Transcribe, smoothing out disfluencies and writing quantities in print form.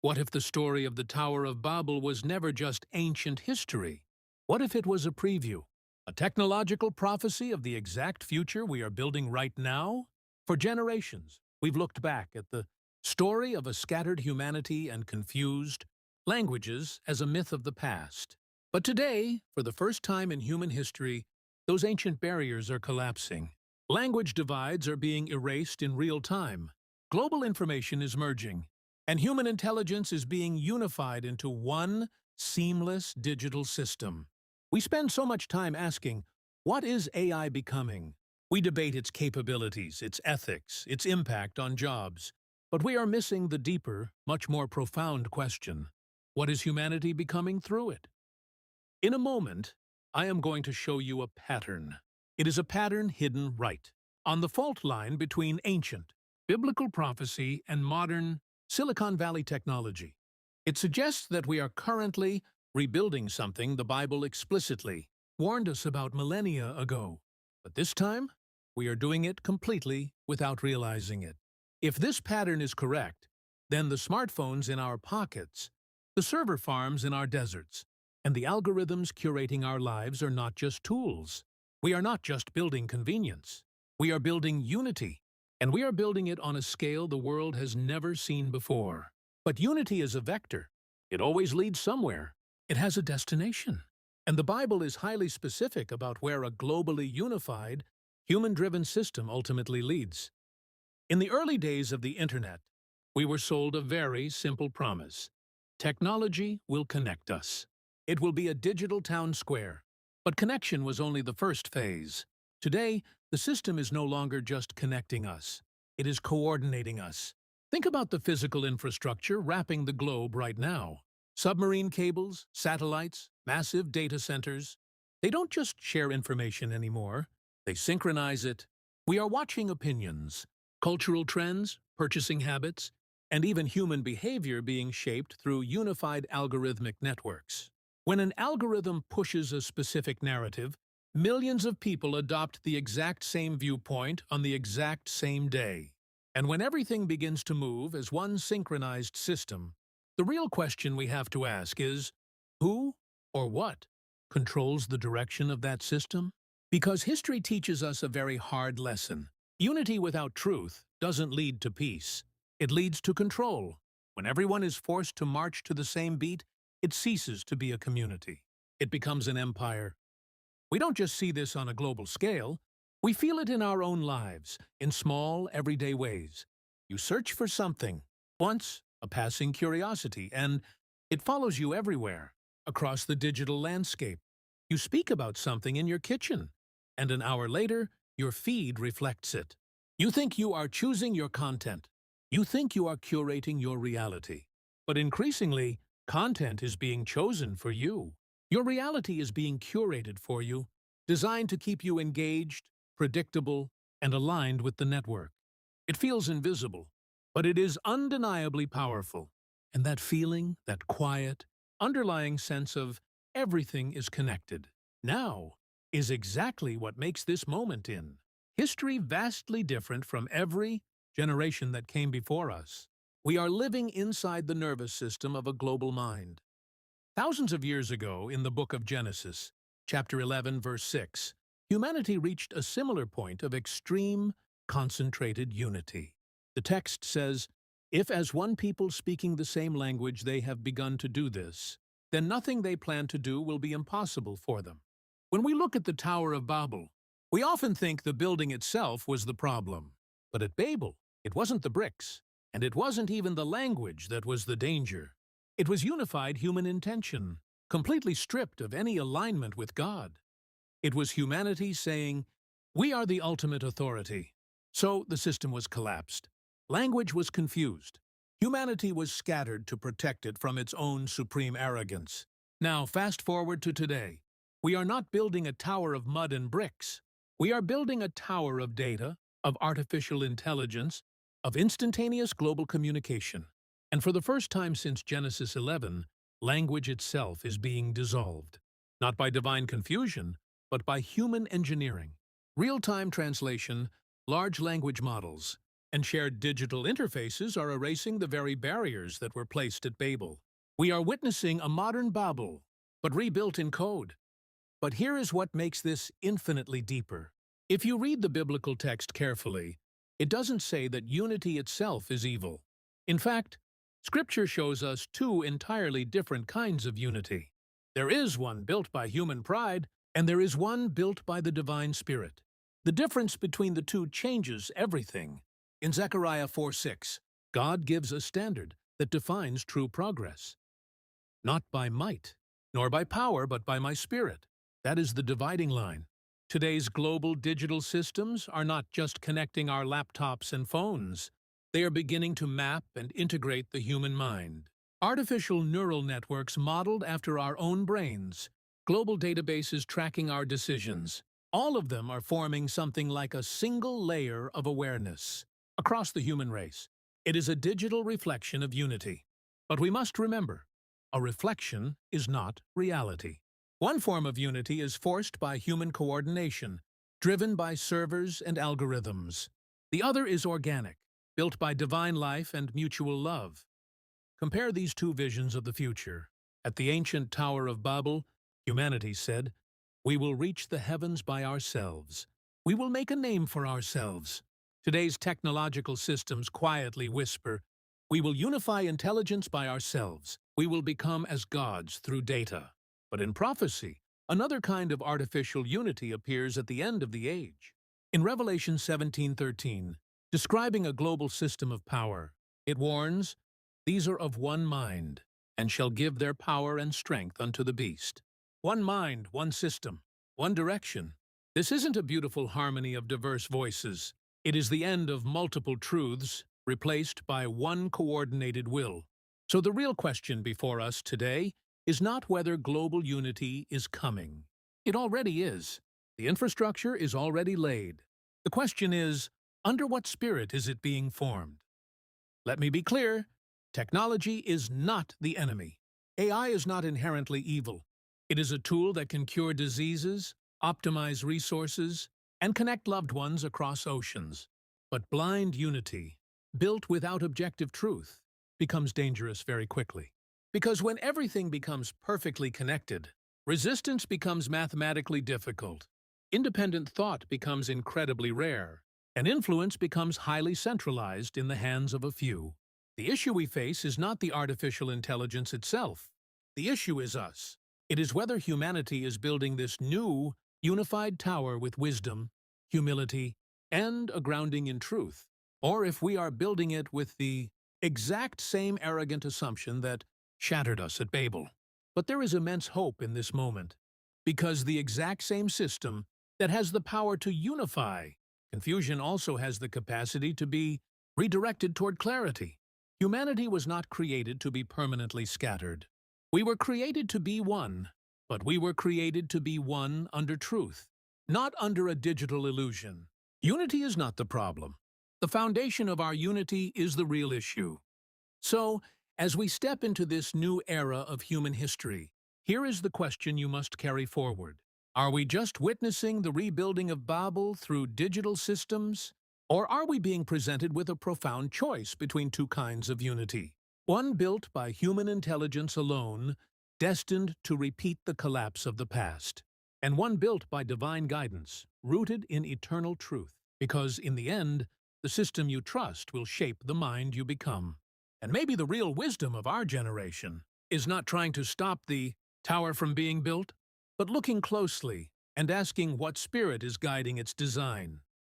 What if the story of the Tower of Babel was never just ancient history? What if it was a preview, a technological prophecy of the exact future we are building right now? For generations, we've looked back at the story of a scattered humanity and confused languages as a myth of the past. But today, for the first time in human history, those ancient barriers are collapsing. Language divides are being erased in real time. Global information is merging, and human intelligence is being unified into one seamless digital system. We spend so much time asking, what is AI becoming? We debate its capabilities, its ethics, its impact on jobs. But we are missing the deeper, much more profound question. What is humanity becoming through it? In a moment, I am going to show you a pattern. It is a pattern hidden right on the fault line between ancient, biblical prophecy and modern Silicon Valley technology. It suggests that we are currently rebuilding something the Bible explicitly warned us about millennia ago. But this time, we are doing it completely without realizing it. If this pattern is correct, then the smartphones in our pockets, the server farms in our deserts, and the algorithms curating our lives are not just tools. We are not just building convenience. We are building unity, and we are building it on a scale the world has never seen before. But unity is a vector. It always leads somewhere. It has a destination. And the Bible is highly specific about where a globally unified, human-driven system ultimately leads. In the early days of the Internet, we were sold a very simple promise. Technology will connect us. It will be a digital town square. But connection was only the first phase. Today, the system is no longer just connecting us. It is coordinating us. Think about the physical infrastructure wrapping the globe right now. Submarine cables, satellites, massive data centers. They don't just share information anymore. They synchronize it. We are watching opinions, cultural trends, purchasing habits, and even human behavior being shaped through unified algorithmic networks. When an algorithm pushes a specific narrative, millions of people adopt the exact same viewpoint on the exact same day. And when everything begins to move as one synchronized system, the real question we have to ask is, who or what controls the direction of that system? Because history teaches us a very hard lesson. Unity without truth doesn't lead to peace. It leads to control. When everyone is forced to march to the same beat, it ceases to be a community. It becomes an empire. We don't just see this on a global scale. We feel it in our own lives, in small, everyday ways. You search for something, once a passing curiosity, and it follows you everywhere, across the digital landscape. You speak about something in your kitchen, and an hour later, your feed reflects it. You think you are choosing your content. You think you are curating your reality. But increasingly, content is being chosen for you. Your reality is being curated for you, designed to keep you engaged, predictable, and aligned with the network. It feels invisible, but it is undeniably powerful. And that feeling, that quiet, underlying sense of everything is connected now is exactly what makes this moment in history vastly different from every generation that came before us. We are living inside the nervous system of a global mind. Thousands of years ago, in the book of Genesis, chapter 11, verse 6, humanity reached a similar point of extreme, concentrated unity. The text says, "If as one people speaking the same language they have begun to do this, then nothing they plan to do will be impossible for them." When we look at the Tower of Babel, we often think the building itself was the problem. But at Babel, it wasn't the bricks, and it wasn't even the language that was the danger. It was unified human intention, completely stripped of any alignment with God. It was humanity saying, "We are the ultimate authority." So the system was collapsed. Language was confused. Humanity was scattered to protect it from its own supreme arrogance. Now, fast forward to today. We are not building a tower of mud and bricks. We are building a tower of data, of artificial intelligence, of instantaneous global communication. And for the first time since Genesis 11, language itself is being dissolved. Not by divine confusion, but by human engineering. Real-time translation, large language models, and shared digital interfaces are erasing the very barriers that were placed at Babel. We are witnessing a modern Babel, but rebuilt in code. But here is what makes this infinitely deeper. If you read the biblical text carefully, it doesn't say that unity itself is evil. In fact, Scripture shows us two entirely different kinds of unity. There is one built by human pride, and there is one built by the divine Spirit. The difference between the two changes everything. In Zechariah 4:6, God gives a standard that defines true progress. Not by might, nor by power, but by my Spirit. That is the dividing line. Today's global digital systems are not just connecting our laptops and phones. They are beginning to map and integrate the human mind. Artificial neural networks modeled after our own brains, global databases tracking our decisions. All of them are forming something like a single layer of awareness across the human race. It is a digital reflection of unity. But we must remember, a reflection is not reality. One form of unity is forced by human coordination, driven by servers and algorithms. The other is organic, built by divine life and mutual love. Compare these two visions of the future. At the ancient Tower of Babel, humanity said, "We will reach the heavens by ourselves. We will make a name for ourselves." Today's technological systems quietly whisper, "We will unify intelligence by ourselves. We will become as gods through data." But in prophecy, another kind of artificial unity appears at the end of the age. In Revelation 17:13, describing a global system of power, it warns, "These are of one mind, and shall give their power and strength unto the beast." One mind, one system, one direction. This isn't a beautiful harmony of diverse voices. It is the end of multiple truths, replaced by one coordinated will. So the real question before us today is not whether global unity is coming. It already is. The infrastructure is already laid. The question is, under what spirit is it being formed? Let me be clear, technology is not the enemy. AI is not inherently evil. It is a tool that can cure diseases, optimize resources, and connect loved ones across oceans. But blind unity, built without objective truth, becomes dangerous very quickly. Because when everything becomes perfectly connected, resistance becomes mathematically difficult, independent thought becomes incredibly rare, and influence becomes highly centralized in the hands of a few. The issue we face is not the artificial intelligence itself. The issue is us. It is whether humanity is building this new, unified tower with wisdom, humility, and a grounding in truth, or if we are building it with the exact same arrogant assumption that shattered us at Babel. But there is immense hope in this moment, because the exact same system that has the power to unify, confusion also has the capacity to be redirected toward clarity. Humanity was not created to be permanently scattered. We were created to be one, but we were created to be one under truth, not under a digital illusion. Unity is not the problem. The foundation of our unity is the real issue. So, as we step into this new era of human history, here is the question you must carry forward. Are we just witnessing the rebuilding of Babel through digital systems? Or are we being presented with a profound choice between two kinds of unity? One built by human intelligence alone, destined to repeat the collapse of the past, and one built by divine guidance, rooted in eternal truth, because in the end, the system you trust will shape the mind you become. And maybe the real wisdom of our generation is not trying to stop the tower from being built, but looking closely and asking what spirit is guiding its design.